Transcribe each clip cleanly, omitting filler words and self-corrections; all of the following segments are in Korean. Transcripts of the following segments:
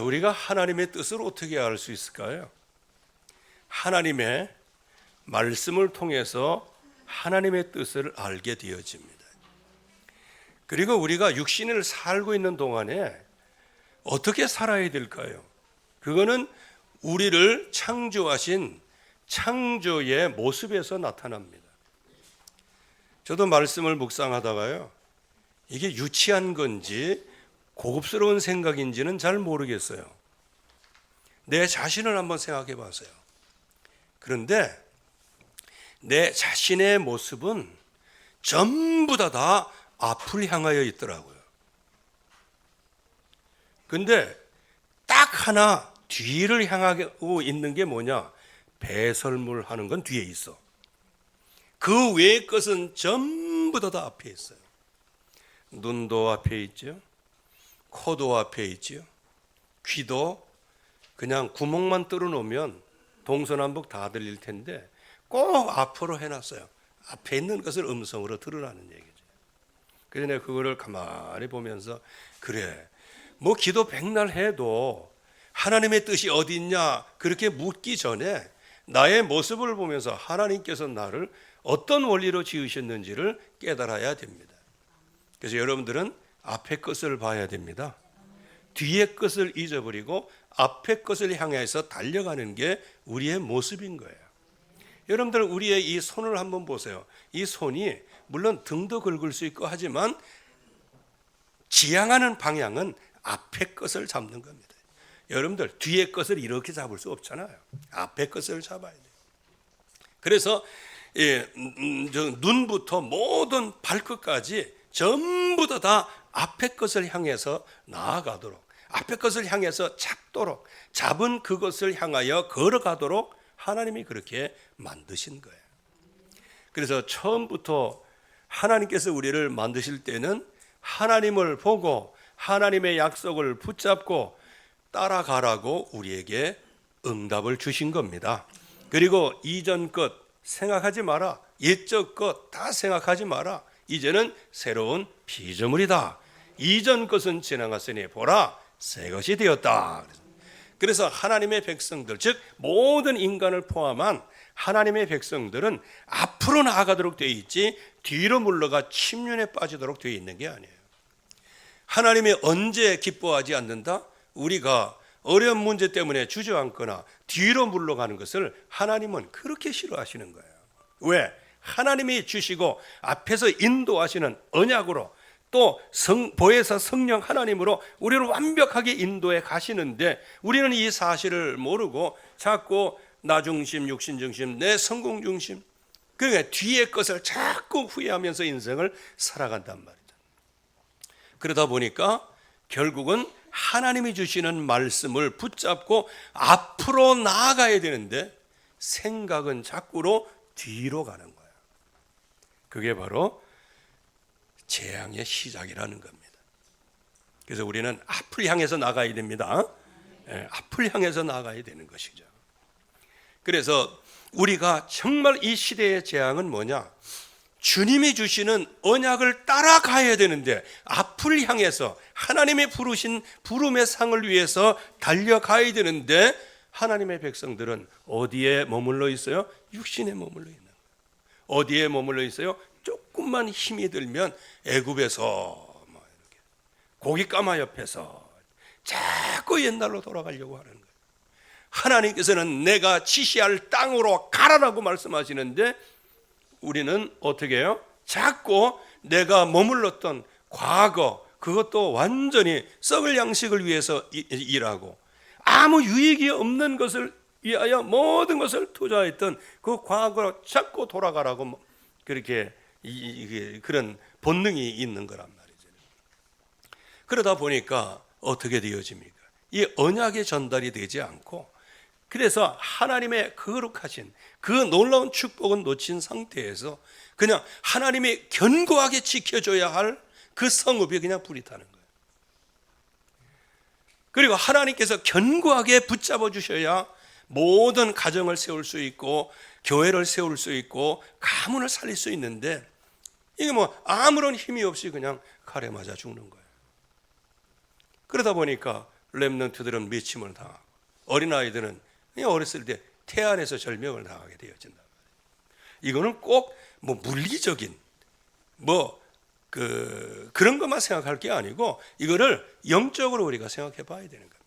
우리가 하나님의 뜻을 어떻게 알 수 있을까요? 하나님의 말씀을 통해서 하나님의 뜻을 알게 되어집니다. 그리고 우리가 육신을 살고 있는 동안에 어떻게 살아야 될까요? 그거는 우리를 창조하신 창조의 모습에서 나타납니다. 저도 말씀을 묵상하다가요, 이게 유치한 건지 고급스러운 생각인지는 잘 모르겠어요. 내 자신을 한번 생각해 봤어요. 그런데 내 자신의 모습은 전부 다 앞을 향하여 있더라고요. 근데 딱 하나 뒤를 향하고 있는 게 뭐냐? 배설물 하는 건 뒤에 있어. 그 외의 것은 전부 다 앞에 있어요. 눈도 앞에 있죠. 코도 앞에 있죠. 귀도 그냥 구멍만 뚫어 놓으면 동서남북 다 들릴 텐데 꼭 앞으로 해놨어요. 앞에 있는 것을 음성으로 들으라는 얘기죠. 그래서 내가 그거를 가만히 보면서 그래, 뭐 기도 백날 해도 하나님의 뜻이 어디 있냐 그렇게 묻기 전에 나의 모습을 보면서 하나님께서 나를 어떤 원리로 지으셨는지를 깨달아야 됩니다. 그래서 여러분들은 앞의 것을 봐야 됩니다. 뒤의 것을 잊어버리고 앞의 것을 향해서 달려가는 게 우리의 모습인 거예요. 여러분들 우리의 이 손을 한번 보세요. 이 손이 물론 등도 긁을 수 있고 하지만 지향하는 방향은 앞의 것을 잡는 겁니다. 여러분들 뒤의 것을 이렇게 잡을 수 없잖아요. 앞의 것을 잡아야 돼요. 그래서 눈부터 모든 발끝까지 전부 다 앞의 것을 향해서 나아가도록, 앞의 것을 향해서 잡도록, 잡은 그것을 향하여 걸어가도록 하나님이 그렇게 만드신 거예요. 그래서 처음부터 하나님께서 우리를 만드실 때는 하나님을 보고 하나님의 약속을 붙잡고 따라가라고 우리에게 응답을 주신 겁니다. 그리고 이전 것 생각하지 마라. 옛적 것 다 생각하지 마라. 이제는 새로운 피조물이다. 이전 것은 지나갔으니 보라 새 것이 되었다. 그래서 하나님의 백성들, 즉 모든 인간을 포함한 하나님의 백성들은 앞으로 나아가도록 되어 있지 뒤로 물러가 침륜에 빠지도록 되어 있는 게 아니에요. 하나님이 언제 기뻐하지 않는다? 우리가 어려운 문제 때문에 주저앉거나 뒤로 물러가는 것을 하나님은 그렇게 싫어하시는 거예요. 왜? 하나님이 주시고 앞에서 인도하시는 언약으로 또 보혜사 성령 하나님으로 우리를 완벽하게 인도해 가시는데 우리는 이 사실을 모르고 자꾸 나 중심, 육신 중심, 내 성공 중심, 그러니까 뒤의 것을 자꾸 후회하면서 인생을 살아간단 말이죠. 그러다 보니까 결국은 하나님이 주시는 말씀을 붙잡고 앞으로 나아가야 되는데 생각은 자꾸로 뒤로 가는 거예요. 그게 바로 재앙의 시작이라는 겁니다. 그래서 우리는 앞을 향해서 나가야 됩니다. 앞을 향해서 나가야 되는 것이죠. 그래서 우리가 정말 이 시대의 재앙은 뭐냐? 주님이 주시는 언약을 따라가야 되는데 앞을 향해서 하나님의 부르신 부름의 상을 위해서 달려가야 되는데 하나님의 백성들은 어디에 머물러 있어요? 육신에 머물러 있는 거예요. 어디에 머물러 있어요? 조금만 힘이 들면 애굽에서 뭐 이렇게 고기 까마 옆에서 자꾸 옛날로 돌아가려고 하는 거예요. 하나님께서는 내가 지시할 땅으로 가라라고 말씀하시는데 우리는 어떻게 해요? 자꾸 내가 머물렀던 과거 그것도 완전히 썩을 양식을 위해서 일하고 아무 유익이 없는 것을 위하여 모든 것을 투자했던 그 과거로 자꾸 돌아가라고 그렇게 그런 본능이 있는 거란 말이죠. 그러다 보니까 어떻게 되어집니까? 이 언약의 전달이 되지 않고 그래서 하나님의 거룩하신 그 놀라운 축복은 놓친 상태에서 그냥 하나님이 견고하게 지켜줘야 할 그 성읍이 그냥 불이 타는 거예요. 그리고 하나님께서 견고하게 붙잡아 주셔야 모든 가정을 세울 수 있고 교회를 세울 수 있고 가문을 살릴 수 있는데 이게 뭐 아무런 힘이 없이 그냥 칼에 맞아 죽는 거예요. 그러다 보니까 렘넌트들은 미침을 당하고 어린아이들은 그냥 어렸을 때 태안에서 절명을 당하게 되어진다. 이거는 꼭 뭐 물리적인 그런 것만 생각할 게 아니고 이거를 영적으로 우리가 생각해 봐야 되는 겁니다.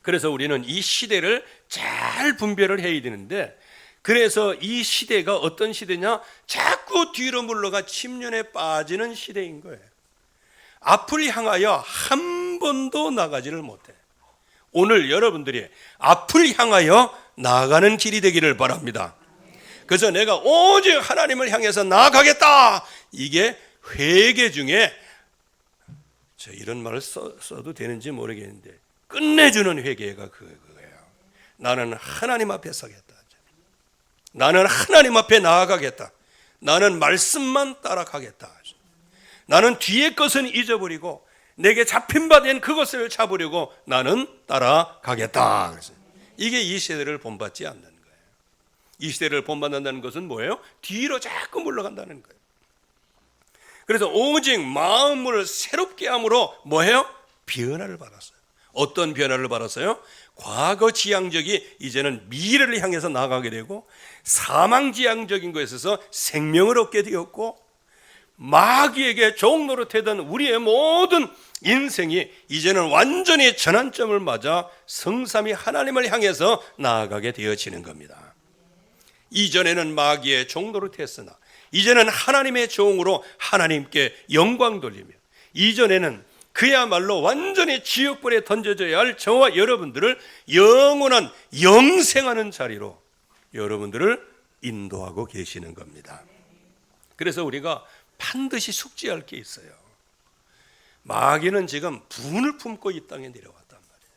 그래서 우리는 이 시대를 잘 분별을 해야 되는데, 그래서 이 시대가 어떤 시대냐? 자꾸 뒤로 물러가 침륜에 빠지는 시대인 거예요. 앞을 향하여 한 번도 나가지를 못해. 오늘 여러분들이 앞을 향하여 나아가는 길이 되기를 바랍니다. 그래서 내가 오직 하나님을 향해서 나아가겠다. 이게 회개 중에, 저 이런 말을 써도 되는지 모르겠는데, 끝내주는 회개가 그거예요. 나는 하나님 앞에 서겠다. 나는 하나님 앞에 나아가겠다. 나는 말씀만 따라가겠다. 나는 뒤의 것은 잊어버리고 내게 잡힌 바 된 그것을 잡으려고 나는 따라가겠다. 이게 이 시대를 본받지 않는 거예요. 이 시대를 본받는다는 것은 뭐예요? 뒤로 자꾸 물러간다는 거예요. 그래서 오직 마음을 새롭게 함으로 뭐예요? 변화를 받았어요. 어떤 변화를 받았어요? 과거 지향적이 이제는 미래를 향해서 나아가게 되고, 사망 지향적인 것에 있어서 생명을 얻게 되었고, 마귀에게 종노릇하던 우리의 모든 인생이 이제는 완전히 전환점을 맞아 성삼위 하나님을 향해서 나아가게 되어지는 겁니다. 이전에는 마귀의 종노릇했으나 이제는 하나님의 종으로 하나님께 영광 돌리며, 이전에는 그야말로 완전히 지옥불에 던져져야 할 저와 여러분들을 영원한 영생하는 자리로 여러분들을 인도하고 계시는 겁니다. 그래서 우리가 반드시 숙지할 게 있어요. 마귀는 지금 분을 품고 이 땅에 내려왔단 말이에요.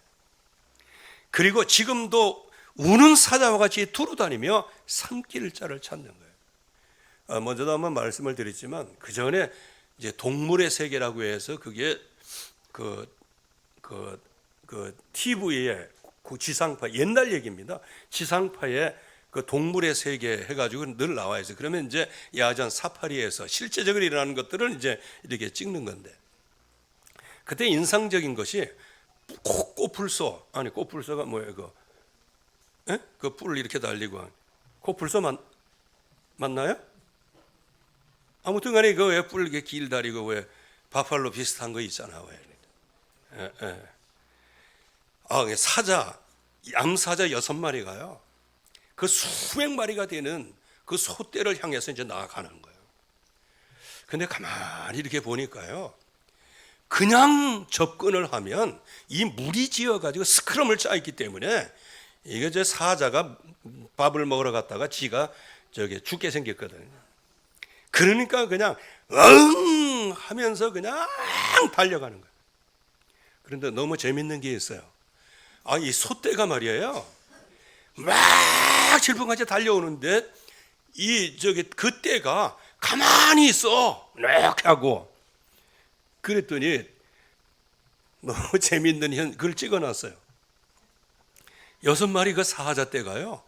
그리고 지금도 우는 사자와 같이 두루다니며 삼킬 자를 찾는 거예요. 먼저도 한번 말씀을 드렸지만, 그 전에 이제 동물의 세계라고 해서 그게 TV에 그 지상파, 옛날 얘기입니다. 지상파에 그 동물의 세계 해가지고 늘 나와 있어요. 그러면 이제 야전 사파리에서 실제적으로 일어나는 것들을 이제 이렇게 찍는 건데, 그때 인상적인 것이 꽃불소가 뭐예요? 그 뿔 이렇게 달리고 꽃불소 맞나요? 아무튼 간에 그 왜 뿔 이렇게 길 다리고 왜 바팔로 비슷한 거 있잖아요. 암사자 6마리가요. 그 수백 마리가 되는 그 소떼를 향해서 이제 나아가는 거예요. 근데 가만히 이렇게 보니까요, 그냥 접근을 하면 이 물이 지어가지고 스크럼을 짜 있기 때문에, 이게 저 사자가 밥을 먹으러 갔다가 지가 죽게 생겼거든요. 그러니까 그냥 응 하면서 그냥 달려가는 거예요. 그런데 너무 재밌는 게 있어요. 이 소떼가 말이에요, 막 질풍같이 달려오는데 그 떼가 가만히 있어, 이렇게 하고. 그랬더니 너무 재밌는 그걸 찍어놨어요. 6마리 그 사자 떼가요,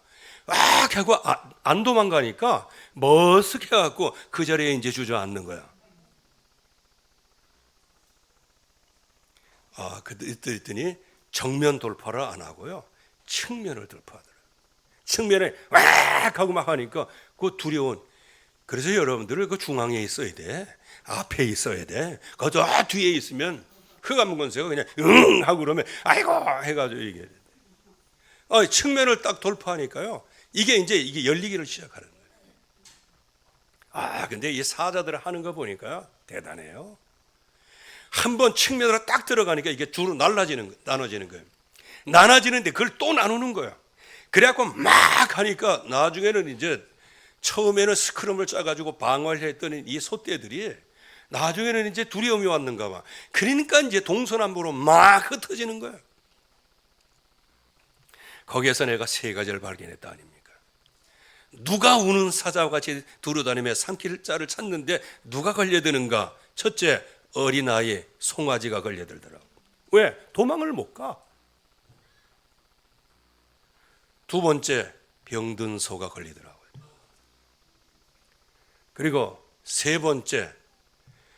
막 하고 안 도망가니까 머쓱해갖고 그 자리에 이제 주저앉는 거야. 그랬더니 정면 돌파를 안 하고요, 측면을 돌파하더라고요. 측면에 왁 하고 막 하니까 그 두려운. 그래서 여러분들은 그 중앙에 있어야 돼. 앞에 있어야 돼. 그 뒤에 있으면 흑암 권세가 그냥 응 하고 그러면 아이고 해가지고 이게 측면을 딱 돌파하니까요, 이게 열리기를 시작하는 거예요. 근데 이 사자들 하는 거 보니까 대단해요. 한번 측면으로 딱 들어가니까 이게 두로 나눠지는 거예요. 나눠지는데 그걸 또 나누는 거예요. 그래갖고 막 하니까 나중에는 이제 처음에는 스크럼을 짜가지고 방어를 했더니 이 소떼들이 나중에는 이제 두려움이 왔는가 봐. 그러니까 이제 동서남북으로 막 흩어지는 거예요. 거기에서 내가 3가지를 발견했다 아닙니까? 누가 우는 사자와 같이 두루다니며 삼킬 자를 찾는데 누가 걸려드는가? 첫째, 어린아이 송아지가 걸려들더라고. 왜? 도망을 못 가. 두 번째, 병든 소가 걸리더라고요. 그리고 세 번째,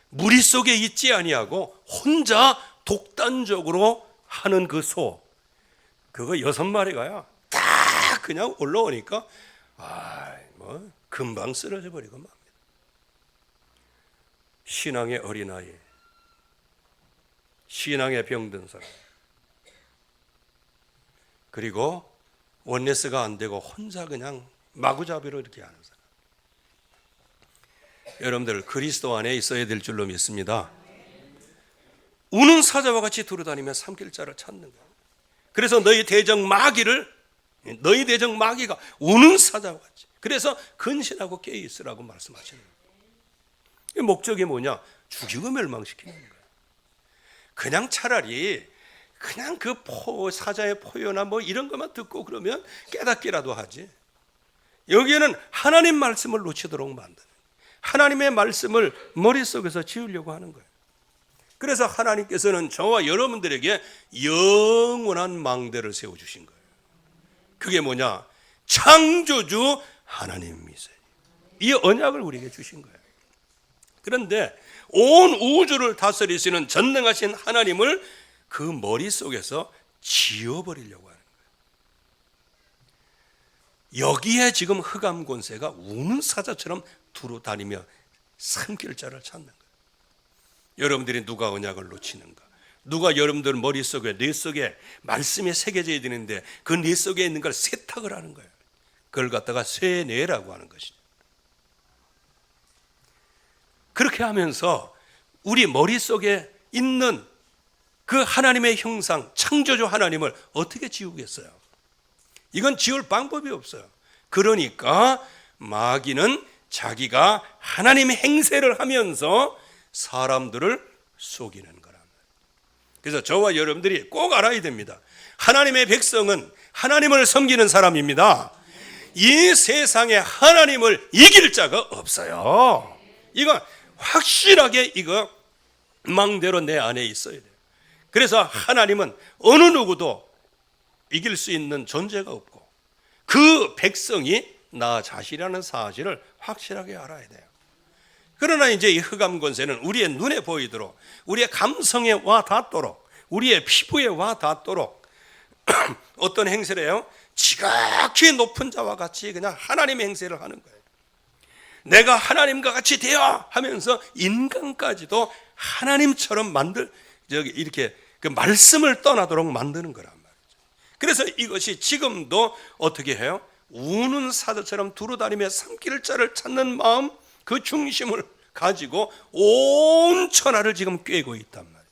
무리 속에 있지 아니하고 혼자 독단적으로 하는 그 소, 그거 6마리가요 딱 그냥 올라오니까 뭐 금방 쓰러져 버리고 맙니다. 신앙의 어린아이, 신앙에 병든 사람, 그리고 원네스가 안 되고 혼자 그냥 마구잡이로 이렇게 하는 사람. 여러분들 그리스도 안에 있어야 될 줄로 믿습니다. 우는 사자와 같이 두루다니며 삼킬 자를 찾는 거예요. 그래서 너희 대적 마귀가 우는 사자와 같이, 그래서 근신하고 깨어 있으라고 말씀하시는 거예요. 이 목적이 뭐냐? 죽이고 멸망시키는 거예요. 그냥 차라리 그냥 그 사자의 포효나 뭐 이런 것만 듣고 그러면 깨닫기라도 하지. 여기에는 하나님 말씀을 놓치도록 만드는, 하나님의 말씀을 머릿속에서 지우려고 하는 거예요. 그래서 하나님께서는 저와 여러분들에게 영원한 망대를 세워주신 거예요. 그게 뭐냐? 창조주 하나님이세요. 이 언약을 우리에게 주신 거예요. 그런데 온 우주를 다스리시는 전능하신 하나님을 그 머릿속에서 지워버리려고 하는 거예요. 여기에 지금 흑암 권세가 우는 사자처럼 두루 다니며 삼킬 자를 찾는 거예요. 여러분들이 누가 언약을 놓치는가? 누가 여러분들 머릿속에, 뇌 속에 말씀이 새겨져야 되는데 그 뇌 속에 있는 걸 세탁을 하는 거예요. 그걸 갖다가 쇠뇌라고 하는 것이죠. 그렇게 하면서 우리 머릿속에 있는 그 하나님의 형상, 창조주 하나님을 어떻게 지우겠어요? 이건 지울 방법이 없어요. 그러니까 마귀는 자기가 하나님의 행세를 하면서 사람들을 속이는 거란 말이에요. 그래서 저와 여러분들이 꼭 알아야 됩니다. 하나님의 백성은 하나님을 섬기는 사람입니다. 이 세상에 하나님을 이길 자가 없어요. 이거 확실하게 이거 망대로 내 안에 있어야 돼요. 그래서 하나님은 어느 누구도 이길 수 있는 존재가 없고 그 백성이 나 자신이라는 사실을 확실하게 알아야 돼요. 그러나 이제 이 흑암 권세는 우리의 눈에 보이도록, 우리의 감성에 와 닿도록, 우리의 피부에 와 닿도록 어떤 행세를 해요? 지극히 높은 자와 같이 그냥 하나님의 행세를 하는 거예요. 내가 하나님과 같이 되어 하면서 인간까지도 하나님처럼 이렇게 그 말씀을 떠나도록 만드는 거란 말이죠. 그래서 이것이 지금도 어떻게 해요? 우는 사자처럼 두루다니며 삼킬 자를 찾는 마음, 그 중심을 가지고 온 천하를 지금 꿰고 있단 말이에요.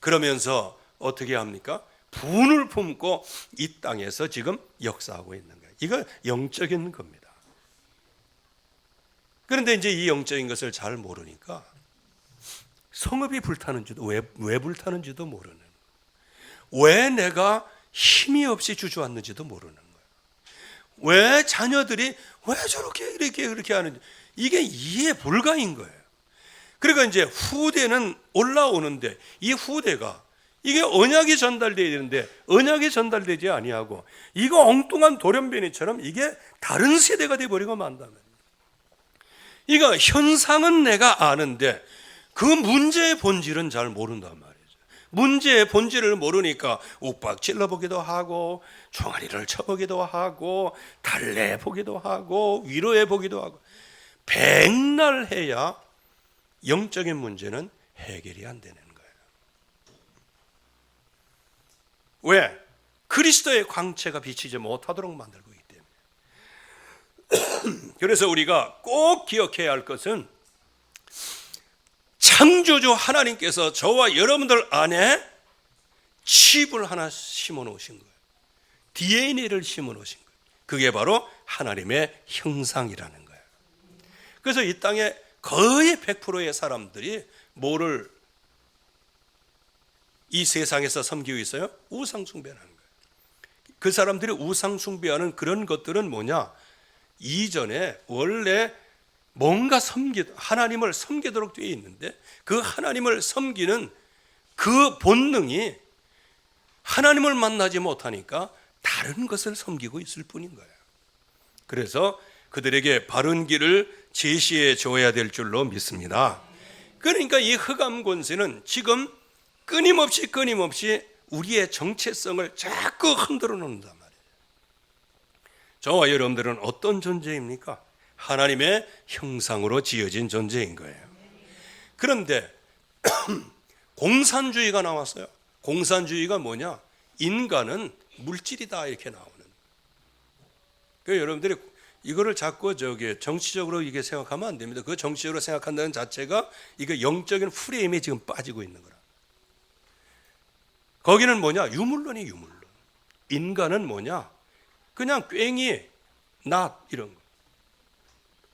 그러면서 어떻게 합니까? 분을 품고 이 땅에서 지금 역사하고 있는 거예요. 이거 영적인 겁니다. 그런데 이제 이 영적인 것을 잘 모르니까 성읍이 불타는지도, 왜 불타는지도 모르는, 왜 내가 힘이 없이 주저앉는지도 모르는 거예요. 왜 자녀들이 왜 저렇게 이렇게 하는지, 이게 이해 불가인 거예요. 그러니까 이제 후대는 올라오는데 이 후대가 이게 언약이 전달되어야 되는데 언약이 전달되지 아니하고 이거 엉뚱한 돌연변이처럼 이게 다른 세대가 되어버리고 만다면, 이거 현상은 내가 아는데 그 문제의 본질은 잘 모른단 말이죠. 문제의 본질을 모르니까 욱박 찔러보기도 하고 종아리를 쳐보기도 하고 달래보기도 하고 위로해보기도 하고 백날 해야 영적인 문제는 해결이 안 되는 거예요. 왜? 그리스도의 광채가 비치지 못하도록 만들고 있기 때문에. 그래서 우리가 꼭 기억해야 할 것은 창조주 하나님께서 저와 여러분들 안에 칩을 하나 심어 놓으신 거예요. DNA를 심어 놓으신 거예요. 그게 바로 하나님의 형상이라는 거예요. 그래서 이 땅에 거의 100%의 사람들이 뭐를 이 세상에서 섬기고 있어요? 우상 숭배하는 거예요. 그 사람들이 우상 숭배하는 그런 것들은 뭐냐? 이전에 원래 뭔가 하나님을 섬기도록 되어 있는데 그 하나님을 섬기는 그 본능이 하나님을 만나지 못하니까 다른 것을 섬기고 있을 뿐인 거예요. 그래서 그들에게 바른 길을 제시해 줘야 될 줄로 믿습니다. 그러니까 이 흑암 권세는 지금 끊임없이 우리의 정체성을 자꾸 흔들어 놓는단 말이에요. 저와 여러분들은 어떤 존재입니까? 하나님의 형상으로 지어진 존재인 거예요. 그런데 공산주의가 나왔어요. 공산주의가 뭐냐? 인간은 물질이다 이렇게 나오는. 그래서 여러분들이 이거를 자꾸 정치적으로 이게 생각하면 안 됩니다. 그 정치적으로 생각한다는 자체가 이거 영적인 프레임에 지금 빠지고 있는 거라. 거기는 뭐냐? 유물론이 유물론. 인간은 뭐냐? 그냥 꽹이, 낫 이런 거.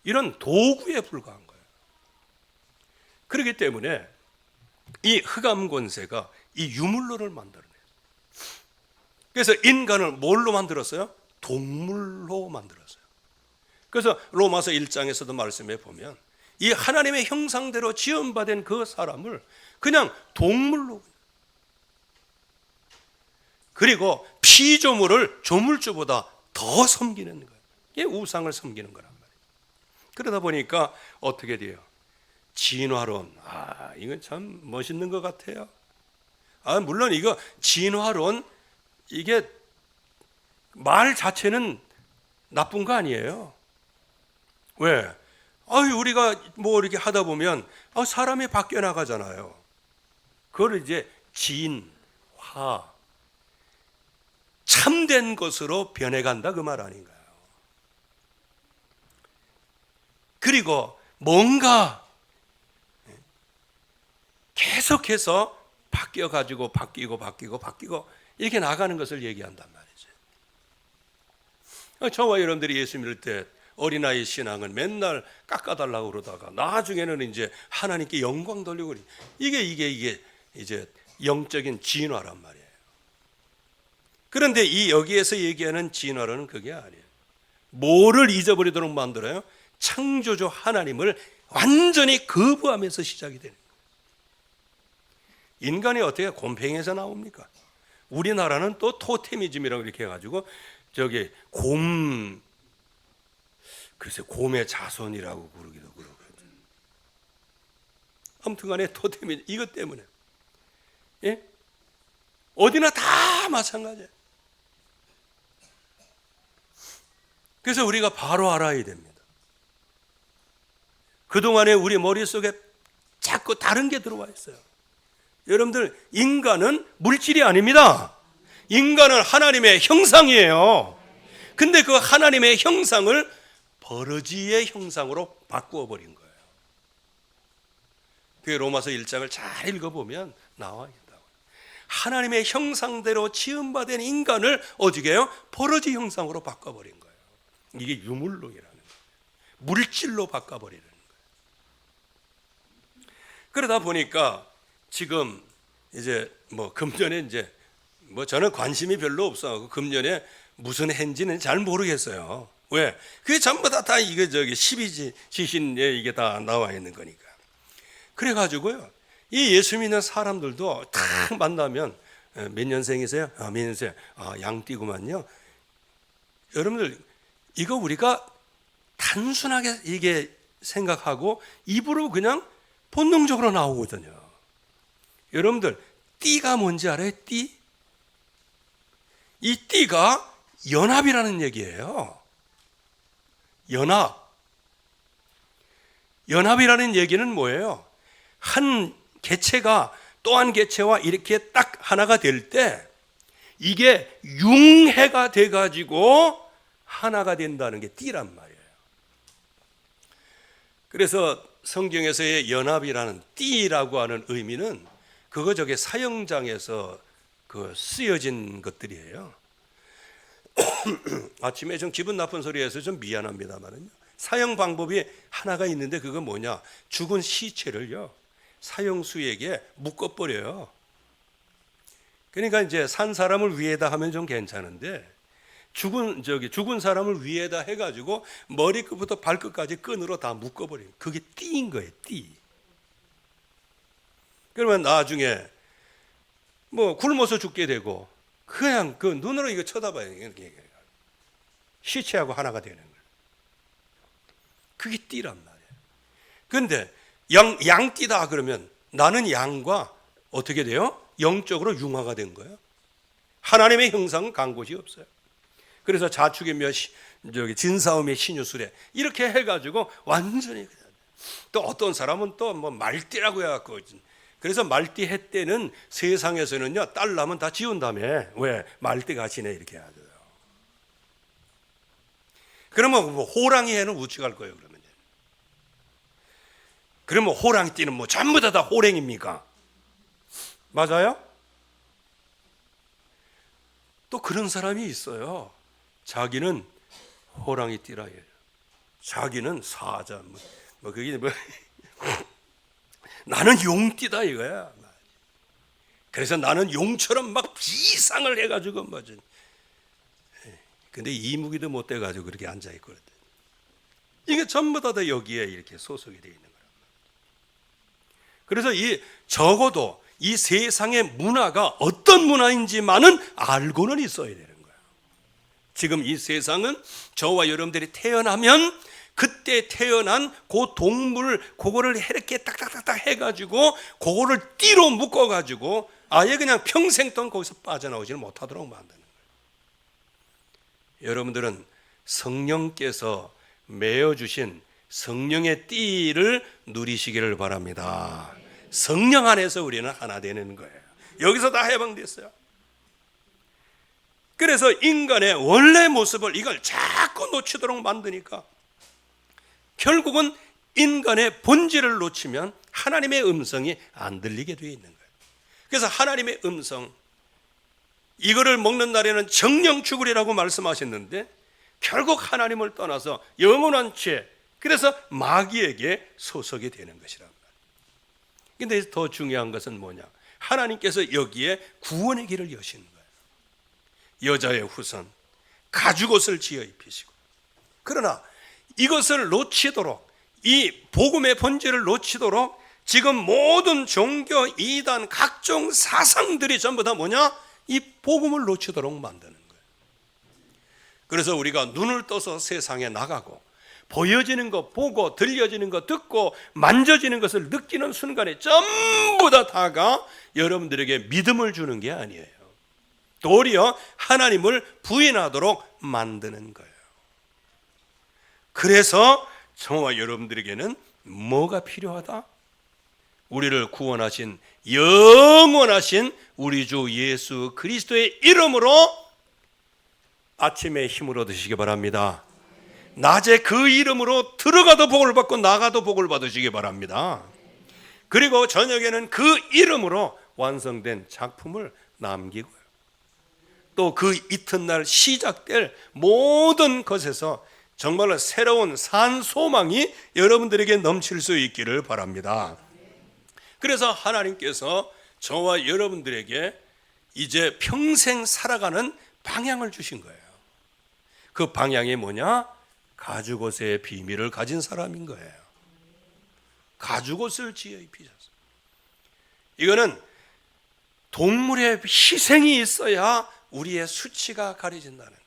이런 도구에 불과한 거예요. 그렇기 때문에 이 흑암 권세가 이 유물론을 만들어내요. 그래서 인간을 뭘로 만들었어요? 동물로 만들었어요. 그래서 로마서 1장에서도 말씀해 보면 이 하나님의 형상대로 지음받은 그 사람을 그냥 동물로, 그리고 피조물을 조물주보다 더 섬기는 거예요. 이게 우상을 섬기는 거란 말이에요. 그러다 보니까 어떻게 돼요? 진화론. 이건 참 멋있는 것 같아요. 물론 이거 진화론, 이게 말 자체는 나쁜 거 아니에요. 왜? 우리가 뭐 이렇게 하다 보면 사람이 바뀌어 나가잖아요. 그걸 이제 진화, 참된 것으로 변해간다 그 말 아닌가요? 그리고 뭔가 계속해서 바뀌어가지고 바뀌고 이렇게 나가는 것을 얘기한단 말이죠. 저와 여러분들이 예수 믿을 때 어린아이 신앙을 맨날 깎아달라고 그러다가 나중에는 이제 하나님께 영광 돌리고, 이게 이제 영적인 진화란 말이에요. 그런데 여기에서 얘기하는 진화는 그게 아니에요. 뭐를 잊어버리도록 만들어요? 창조주 하나님을 완전히 거부하면서 시작이 되는 거예요. 인간이 어떻게 곰팡이에서 나옵니까? 우리나라는 또 토테미즘이라고 이렇게 해가지고 곰의 자손이라고 그러기도 그러거든요. 아무튼간에 토테미즘 이것 때문에, 예? 어디나 다 마찬가지예요. 그래서 우리가 바로 알아야 됩니다. 그동안에 우리 머릿속에 자꾸 다른 게 들어와 있어요. 여러분들, 인간은 물질이 아닙니다. 인간은 하나님의 형상이에요. 근데 그 하나님의 형상을 버러지의 형상으로 바꾸어 버린 거예요. 그 로마서 1장을 잘 읽어보면 나와 있다고. 하나님의 형상대로 지음받은 인간을 어떻게 해요? 버러지 형상으로 바꿔버린 거예요. 이게 유물론이라는 거예요. 물질로 바꿔버리는 거예요. 그러다 보니까 지금 이제 금년에 이제 저는 관심이 별로 없어하고 금년에 무슨 해인지는 잘 모르겠어요. 왜? 그게 전부 다 이게 12지신에 이게 다 나와 있는 거니까. 그래가지고요, 이 예수 믿는 사람들도 딱 만나면 몇 년생이세요? 몇 년생? 양띠구만요. 여러분들, 이거 우리가 단순하게 이게 생각하고 입으로 그냥 본능적으로 나오거든요. 여러분들, 띠가 뭔지 알아요? 띠? 이 띠가 연합이라는 얘기예요. 연합이라는 얘기는 뭐예요? 한 개체가 또 한 개체와 이렇게 딱 하나가 될 때 이게 융해가 돼가지고 하나가 된다는 게 띠란 말이에요. 그래서 성경에서의 연합이라는 띠라고 하는 의미는 그거 사형장에서 쓰여진 것들이에요. 아침에 좀 기분 나쁜 소리해서 좀 미안합니다만은요, 사형 방법이 하나가 있는데 그거 뭐냐? 죽은 시체를요 사형수에게 묶어버려요. 그러니까 이제 산 사람을 위에다 하면 좀 괜찮은데 죽은 사람을 위에다 해가지고 머리끝부터 발끝까지 끈으로 다 묶어버려요. 그게 띠인 거예요, 띠. 그러면 나중에 굶어서 죽게 되고 그냥 그 눈으로 이거 쳐다봐요. 이렇게 시체하고 하나가 되는 거예요. 그게 띠란 말이에요. 그런데 양띠다 그러면 나는 양과 어떻게 돼요? 영적으로 융화가 된 거예요. 하나님의 형상은 간 곳이 없어요. 그래서 자축이며 진사오며 신유술에 이렇게 해가지고 완전히, 또 어떤 사람은 또 뭐 말띠라고 해갖고, 그래서 말띠 해 때는 세상에서는요 딸 나면 다 지운 다음에 왜 말띠 가시네 이렇게 하죠. 그러면 뭐 호랑이 해는 우측할 거예요. 그러면 호랑이 띠는 뭐 전부 다 호랭입니까? 맞아요? 또 그런 사람이 있어요. 자기는 호랑이 띠라 해요. 자기는 사자, 그게 나는 용띠다 이거야. 그래서 나는 용처럼 막 비상을 해가지고 뭐지. 근데 이무기도 못 돼가지고 그렇게 앉아 있거든. 이게 전부 다 여기에 이렇게 소속이 되어 있는 거야. 그래서 적어도 이 세상의 문화가 어떤 문화인지만은 알고는 있어야 되는 거예요. 지금 이 세상은 저와 여러분들이 태어나면 그때 태어난 그 동물 그거를 이렇게 딱딱딱딱 해가지고 그거를 띠로 묶어가지고 아예 그냥 평생 동안 거기서 빠져나오지를 못하도록 만드는 거예요. 여러분들은 성령께서 매어주신 성령의 띠를 누리시기를 바랍니다. 성령 안에서 우리는 하나 되는 거예요. 여기서 다 해방됐어요. 그래서 인간의 원래 모습을 이걸 자꾸 놓치도록 만드니까 결국은 인간의 본질을 놓치면 하나님의 음성이 안 들리게 되어 있는 거예요. 그래서 하나님의 음성, 이거를 먹는 날에는 정령 죽으리라고 말씀하셨는데 결국 하나님을 떠나서 영원한 죄, 그래서 마귀에게 소속이 되는 것이란 말이에요. 그런데 더 중요한 것은 뭐냐? 하나님께서 여기에 구원의 길을 여시는 거예요. 여자의 후손, 가죽옷을 지어 입히시고. 그러나 이것을 놓치도록, 이 복음의 본질을 놓치도록 지금 모든 종교, 이단, 각종 사상들이 전부 다 뭐냐? 이 복음을 놓치도록 만드는 거예요. 그래서 우리가 눈을 떠서 세상에 나가고 보여지는 거 보고 들려지는 거 듣고 만져지는 것을 느끼는 순간에 전부 다가 여러분들에게 믿음을 주는 게 아니에요. 도리어 하나님을 부인하도록 만드는 거예요. 그래서 저와 여러분들에게는 뭐가 필요하다? 우리를 구원하신 영원하신 우리 주 예수 그리스도의 이름으로 아침에 힘을 얻으시기 바랍니다. 낮에 그 이름으로 들어가도 복을 받고 나가도 복을 받으시기 바랍니다. 그리고 저녁에는 그 이름으로 완성된 작품을 남기고요. 또 그 이튿날 시작될 모든 것에서 정말로 새로운 산 소망이 여러분들에게 넘칠 수 있기를 바랍니다. 그래서 하나님께서 저와 여러분들에게 이제 평생 살아가는 방향을 주신 거예요. 그 방향이 뭐냐? 가죽옷의 비밀을 가진 사람인 거예요. 가죽옷을 지어 입히셨어요. 이거는 동물의 희생이 있어야 우리의 수치가 가려진다는 거예요.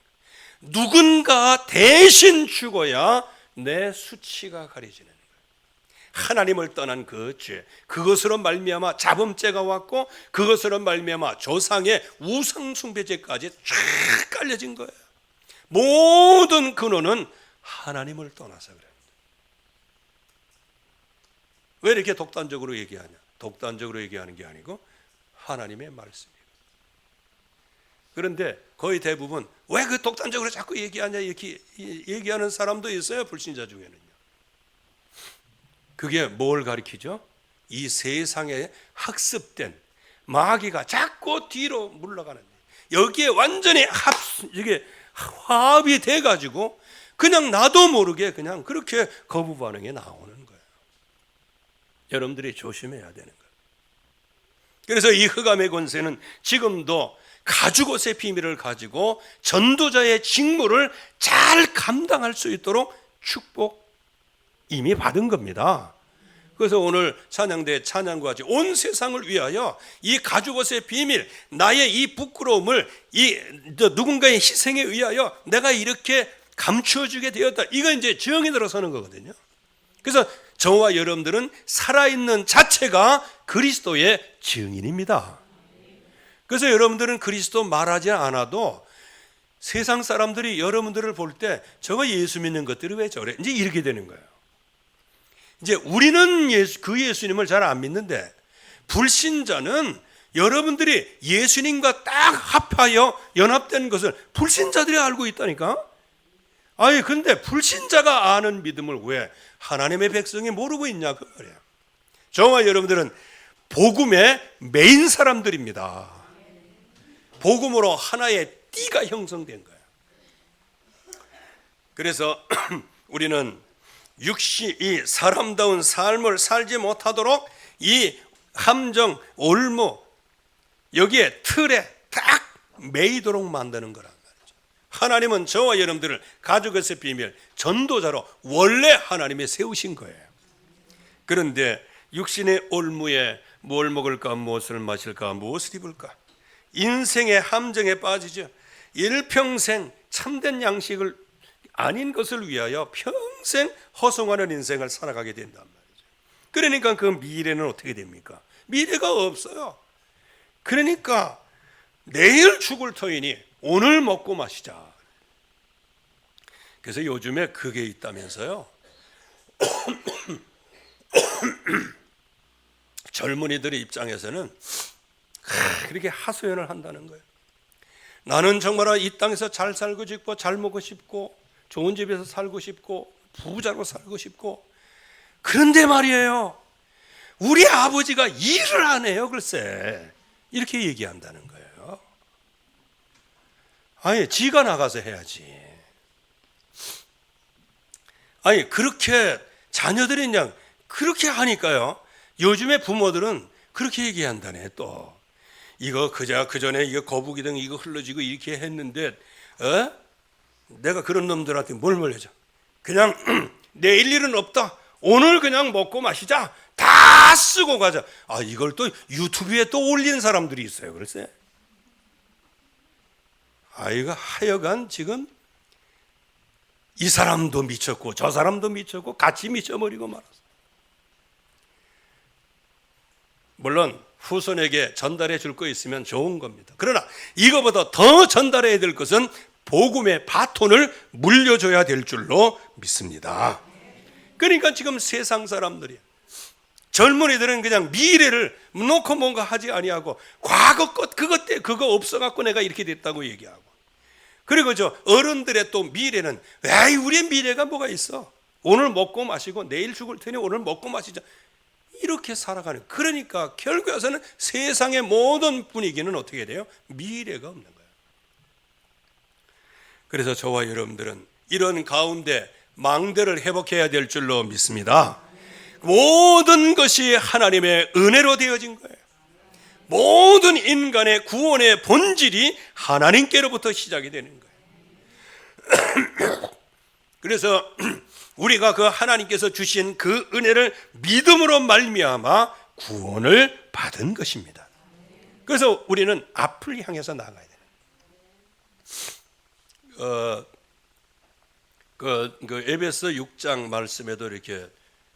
누군가 대신 죽어야 내 수치가 가려지는 거예요. 하나님을 떠난 그 죄, 그것으로 말미암아 잡음죄가 왔고 그것으로 말미암아 조상의 우상 숭배죄까지 쫙 깔려진 거예요. 모든 근원은 하나님을 떠나서 그래요. 왜 이렇게 독단적으로 얘기하냐? 독단적으로 얘기하는 게 아니고 하나님의 말씀이에요. 그런데 거의 대부분 왜 그 독단적으로 자꾸 얘기하냐 이렇게 얘기하는 사람도 있어요. 불신자 중에는요. 그게 뭘 가리키죠? 이 세상에 학습된 마귀가 자꾸 뒤로 물러가는 거예요. 여기에 완전히 이게 화합이 돼가지고 그냥 나도 모르게 그냥 그렇게 거부 반응이 나오는 거예요. 여러분들이 조심해야 되는 거예요. 그래서 이 흑암의 권세는 지금도 가죽옷의 비밀을 가지고 전도자의 직무를 잘 감당할 수 있도록 축복 이미 받은 겁니다. 그래서 오늘 찬양대 찬양과 같이 온 세상을 위하여 이 가죽옷의 비밀, 나의 이 부끄러움을 이 누군가의 희생에 의하여 내가 이렇게 감추어주게 되었다. 이거 이제 정이 들어서는 거거든요. 그래서 저와 여러분들은 살아있는 자체가 그리스도의 증인입니다. 그래서 여러분들은 그리스도 말하지 않아도 세상 사람들이 여러분들을 볼 때 저거 예수 믿는 것들이 왜 저래? 이제 이렇게 되는 거예요. 이제 우리는 그 예수님을 잘 안 믿는데 불신자는 여러분들이 예수님과 딱 합하여 연합된 것을 불신자들이 알고 있다니까. 아니 근데 불신자가 아는 믿음을 왜 하나님의 백성이 모르고 있냐 그 말이야. 저와 여러분들은 복음의 메인 사람들입니다. 복음으로 하나의 띠가 형성된 거예요. 그래서 우리는 이 사람다운 삶을 살지 못하도록 이 함정, 올무 여기에 틀에 딱 매이도록 만드는 거란 말이죠. 하나님은 저와 여러분들을 가죽에서 비밀 전도자로 원래 하나님이 세우신 거예요. 그런데 육신의 올무에 뭘 먹을까, 무엇을 마실까, 무엇을 입을까, 인생의 함정에 빠지죠. 일평생 참된 양식을 아닌 것을 위하여 평생 허송하는 인생을 살아가게 된단 말이죠. 그러니까 그 미래는 어떻게 됩니까? 미래가 없어요. 그러니까 내일 죽을 터이니 오늘 먹고 마시자. 그래서 요즘에 그게 있다면서요. 젊은이들의 입장에서는 그렇게 하소연을 한다는 거예요. 나는 정말 이 땅에서 잘 살고 싶고 잘 먹고 싶고 좋은 집에서 살고 싶고 부자로 살고 싶고, 그런데 말이에요, 우리 아버지가 일을 안 해요. 글쎄 이렇게 얘기한다는 거예요. 아니 지가 나가서 해야지. 아니 그렇게 자녀들이 그냥 그렇게 하니까요, 요즘에 부모들은 그렇게 얘기한다네. 또 이거 그 전에 이거 거북이등 이거 흘러지고 이렇게 했는데 내가 그런 놈들한테 뭘 물려줘? 그냥 내일 일은 없다. 오늘 그냥 먹고 마시자. 다 쓰고 가자. 아 이걸 또 유튜브에 또 올린 사람들이 있어요. 글쎄. 이거 하여간 지금 이 사람도 미쳤고 저 사람도 미쳤고 같이 미쳐버리고 말았어. 물론 후손에게 전달해 줄 거 있으면 좋은 겁니다. 그러나 이거보다 더 전달해야 될 것은 복음의 바톤을 물려줘야 될 줄로 믿습니다. 그러니까 지금 세상 사람들이, 젊은이들은 그냥 미래를 놓고 뭔가 하지 아니하고 과거 것 그거 없어갖고 내가 이렇게 됐다고 얘기하고, 그리고 저 어른들의 또 미래는 에이 우리의 미래가 뭐가 있어, 오늘 먹고 마시고 내일 죽을 테니 오늘 먹고 마시자, 이렇게 살아가는. 그러니까 결국에서는 세상의 모든 분위기는 어떻게 돼요? 미래가 없는 거예요. 그래서 저와 여러분들은 이런 가운데 망대를 회복해야 될 줄로 믿습니다. 모든 것이 하나님의 은혜로 되어진 거예요. 모든 인간의 구원의 본질이 하나님께로부터 시작이 되는 거예요. 그래서 우리가 그 하나님께서 주신 그 은혜를 믿음으로 말미암아 구원을 받은 것입니다. 그래서 우리는 앞을 향해서 나가야 돼요. 그 에베소 6장 말씀에도 이렇게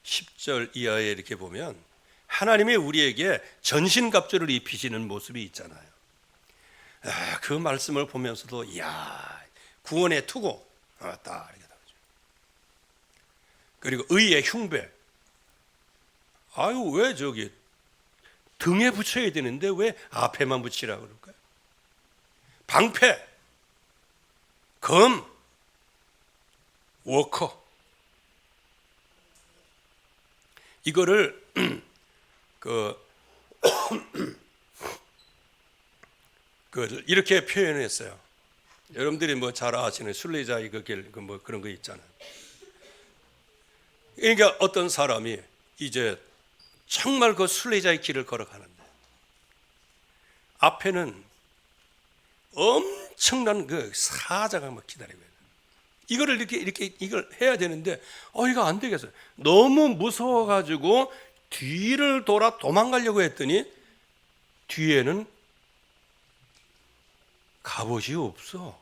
10절 이하에 이렇게 보면 하나님이 우리에게 전신갑주를 입히시는 모습이 있잖아요. 그 말씀을 보면서도 이야, 구원의 투구 딱 이렇게 나오죠. 그리고 의의 흉배. 아유 왜 저기 등에 붙여야 되는데 왜 앞에만 붙이라고 그럴까요? 방패, 검, 워커. 이거를 이렇게 표현했어요. 여러분들이 뭐 잘 아시는 순례자의 그 길, 뭐 그런 거 있잖아요. 그러니까 어떤 사람이 이제 정말 그 순례자의 길을 걸어가는데 앞에는 엄청난 그 사자가 막 기다리고 있어요. 이거를 이렇게 이걸 해야 되는데 이거 안 되겠어요. 너무 무서워가지고 뒤를 돌아 도망가려고 했더니 뒤에는 갑옷이 없어.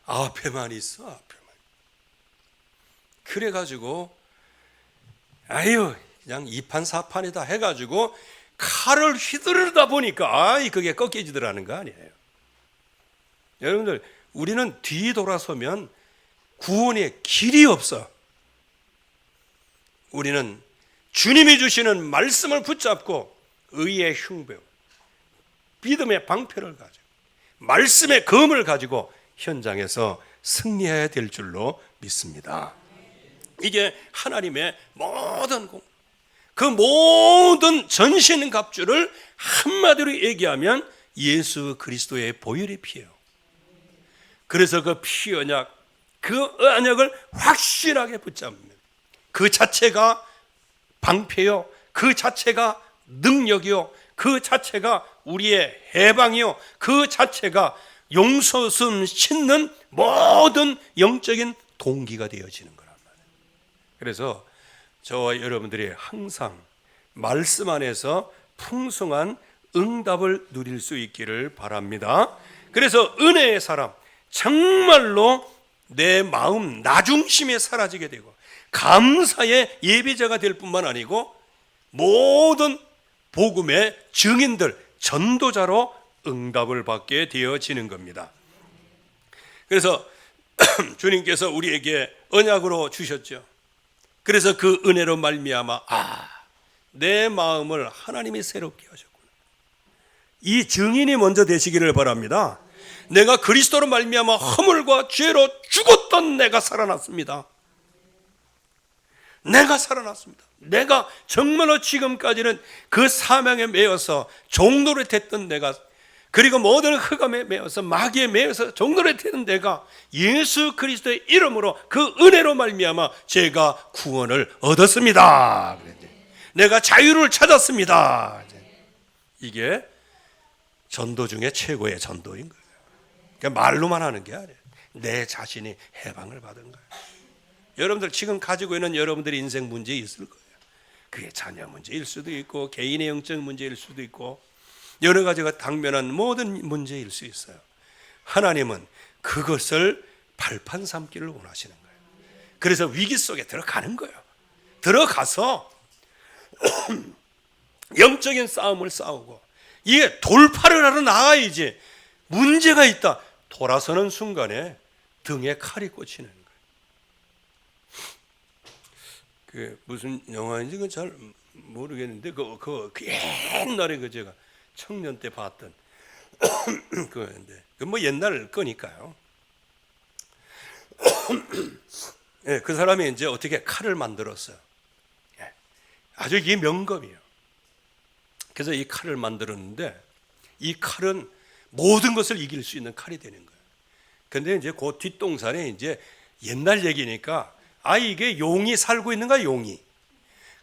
앞에만 있어. 앞에만. 그래가지고 아유 그냥 이판사판이다 해가지고 칼을 휘두르다 보니까 그게 꺾여지더라는 거 아니에요. 여러분들, 우리는 뒤돌아서면 구원의 길이 없어. 우리는 주님이 주시는 말씀을 붙잡고 의의 흉배, 믿음의 방패를 가지고 말씀의 검을 가지고 현장에서 승리해야 될 줄로 믿습니다. 이게 하나님의 모든 공, 그 모든 전신갑주를 한마디로 얘기하면 예수 그리스도의 보혈의 피예요. 그래서 그 피 언약, 그 언약을 확실하게 붙잡으면 그 자체가 방패요, 그 자체가 능력이요, 그 자체가 우리의 해방이요, 그 자체가 용서심 싣는 모든 영적인 동기가 되어지는 거란 말이에요. 그래서 저와 여러분들이 항상 말씀 안에서 풍성한 응답을 누릴 수 있기를 바랍니다. 그래서 은혜의 사람, 정말로 내 마음 나중심에 사라지게 되고 감사의 예비자가 될 뿐만 아니고 모든 복음의 증인들, 전도자로 응답을 받게 되어지는 겁니다. 그래서 주님께서 우리에게 언약으로 주셨죠. 그래서 그 은혜로 말미암아 내 마음을 하나님이 새롭게 하셨구나. 이 증인이 먼저 되시기를 바랍니다. 내가 그리스도로 말미암아 허물과 죄로 죽었던 내가 살아났습니다. 내가 살아났습니다. 내가 정말로 지금까지는 그 사명에 매여서 종노릇 했던 내가, 그리고 모든 흑암에 매여서 마귀에 매여서 종노릇 했던 내가 예수 그리스도의 이름으로 그 은혜로 말미암아 제가 구원을 얻었습니다. 내가 자유를 찾았습니다. 이게 전도 중에 최고의 전도인 거예요. 그러니까 말로만 하는 게 아니에요. 내 자신이 해방을 받은 거예요. 여러분들 지금 가지고 있는 여러분들의 인생 문제 있을 거예요. 그게 자녀 문제일 수도 있고 개인의 영적 문제일 수도 있고 여러 가지가 당면한 모든 문제일 수 있어요. 하나님은 그것을 발판 삼기를 원하시는 거예요. 그래서 위기 속에 들어가는 거예요. 들어가서 영적인 싸움을 싸우고 이게 돌파를 하러 나가야지. 문제가 있다, 돌아서는 순간에 등에 칼이 꽂히는 거예요. 그 무슨 영화인지 그건 잘 모르겠는데 그 옛날에 그 제가 청년 때 봤던 그건데 그 뭐 옛날 거니까요. 예, 그 사람이 이제 어떻게 칼을 만들었어요. 예, 아주 이게 명검이에요. 그래서 이 칼을 만들었는데 이 칼은 모든 것을 이길 수 있는 칼이 되는 거예요. 근데 이제 그 뒷동산에 이제 옛날 얘기니까 이게 용이 살고 있는가, 용이.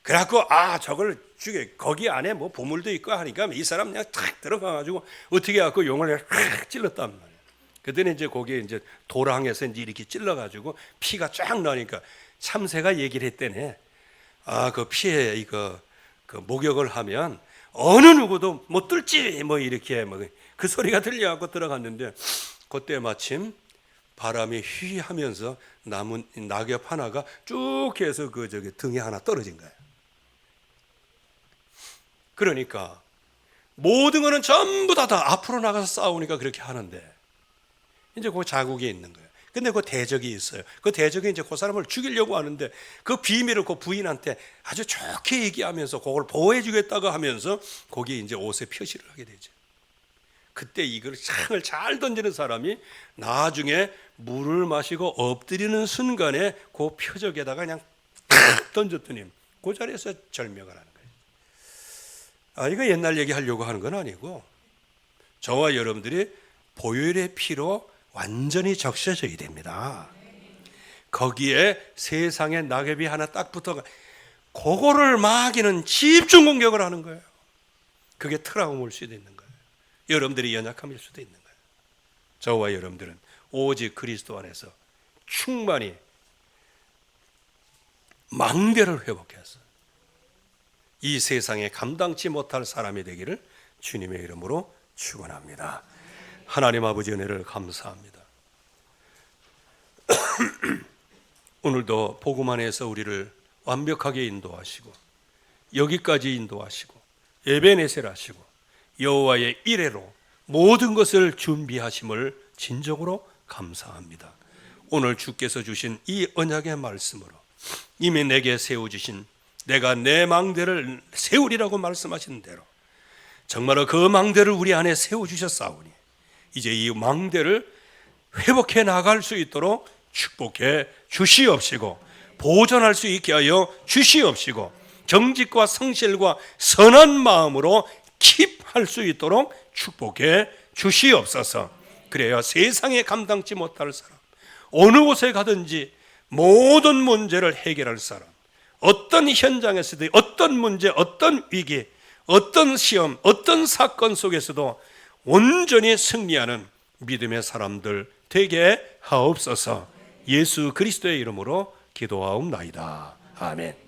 그래갖고 저걸 죽여, 거기 안에 뭐 보물도 있고 하니까 이 사람 그냥 탁 들어가가지고 어떻게 해갖고 용을 탁 찔렀단 말이에요. 그때는 이제 거기에 이제 도랑에서 이제 이렇게 찔러가지고 피가 쫙 나니까 참새가 얘기를 했대네. 그 피에 이거 그 목욕을 하면 어느 누구도 못 뚫지 뭐 이렇게 뭐 그 소리가 들려갖고 들어갔는데 그때 마침 바람이 휘하면서 남은 낙엽 하나가 쭉 해서 그 저기 등에 하나 떨어진 거예요. 그러니까 모든 거는 전부 다 앞으로 나가서 싸우니까 그렇게 하는데 이제 그 자국이 있는 거예요. 근데 그 대적이 있어요. 그 대적이 이제 그 사람을 죽이려고 하는데 그 비밀을 그 부인한테 아주 좋게 얘기하면서 그걸 보호해 주겠다고 하면서 거기에 이제 옷에 표시를 하게 되죠. 그때 이걸 창을 잘 던지는 사람이 나중에 물을 마시고 엎드리는 순간에 그 표적에다가 그냥 탁 던졌더니 그 자리에서 절명을 하는 거예요. 이거 옛날 얘기 하려고 하는 건 아니고 저와 여러분들이 보혈의 피로 완전히 적셔져야 됩니다. 거기에 세상에 낙엽이 하나 딱 붙어가 그거를 마귀는 집중 공격을 하는 거예요. 그게 트라우마일 수도 있는 거예요. 여러분들이 연약함일 수도 있는 거예요. 저와 여러분들은 오직 그리스도 안에서 충만히 망대를 회복해서 이 세상에 감당치 못할 사람이 되기를 주님의 이름으로 축원합니다. 하나님 아버지 은혜를 감사합니다. 오늘도 복음 안에서 우리를 완벽하게 인도하시고 여기까지 인도하시고 에베네셀 하시고 여호와의 이레로 모든 것을 준비하심을 진정으로 감사합니다. 오늘 주께서 주신 이 언약의 말씀으로 이미 내게 세워주신 내가 내 망대를 세우리라고 말씀하신 대로 정말로 그 망대를 우리 안에 세워주셨사오니 이제 이 망대를 회복해 나갈 수 있도록 축복해 주시옵시고 보존할 수 있게 하여 주시옵시고 정직과 성실과 선한 마음으로 킵할 수 있도록 축복해 주시옵소서. 그래야 세상에 감당치 못할 사람, 어느 곳에 가든지 모든 문제를 해결할 사람, 어떤 현장에서도 어떤 문제, 어떤 위기, 어떤 시험, 어떤 사건 속에서도 온전히 승리하는 믿음의 사람들 되게 하옵소서. 예수 그리스도의 이름으로 기도하옵나이다. 아멘.